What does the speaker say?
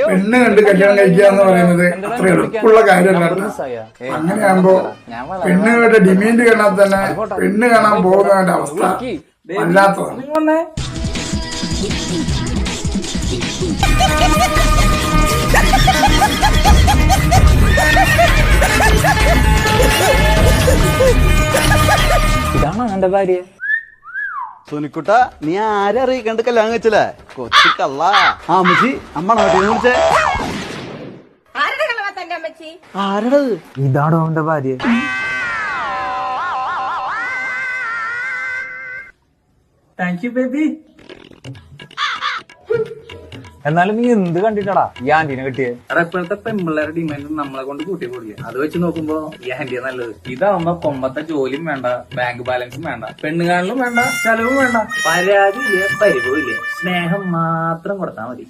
പെണ്ണ് കണ്ട് കല്യാണം കഴിക്കുക എന്ന് പറയുന്നത് അത്ര എളുപ്പമുള്ള കാര്യമല്ല. അങ്ങനെയാകുമ്പോ പെണ്ണുകളുടെ ഡിമാൻഡ് കാണാൻ തന്നെ പെണ്ണ് കാണാൻ പോകുന്നതിന്റെ അവസ്ഥ വല്ലാത്തതാണ്. ഇതാണോ എന്റെ ഭാര്യ? സുനിക്കുട്ട, നീ ആരെ അറിയിക്കണ്ട് കല്യാണം കഴിച്ചല്ലേ? കൊച്ചു കള്ള. ആ അമ്മച്ചി, അമ്മ വിളിച്ചേ. ആരടത്? ഇതാണോ എന്റെ ഭാര്യ? Thank you baby. എന്നാലും നീ എന്ത് കണ്ടിട്ടാടാ ഈ ആന്റീനെ കിട്ടിയേ? ഇപ്പോഴത്തെ പെമ്പിള്ളേരുടെ ഡിമാൻഡ് നമ്മളെ കൊണ്ട് കൂട്ടി കൊടുക്കുക. അത് വെച്ച് നോക്കുമ്പോ ഈ ആന്റിയ നല്ലത്. ഇതാവുമ്പോ കൊമ്പത്തെ ജോലിയും വേണ്ട, ബാങ്ക് ബാലൻസും വേണ്ട, പെണ്ണുകാണലും വേണ്ട, ചെലവും വേണ്ട, പരാതിയില്ല, പരിഭവമില്ല, സ്നേഹം മാത്രം കൊടുത്താൽ മതി.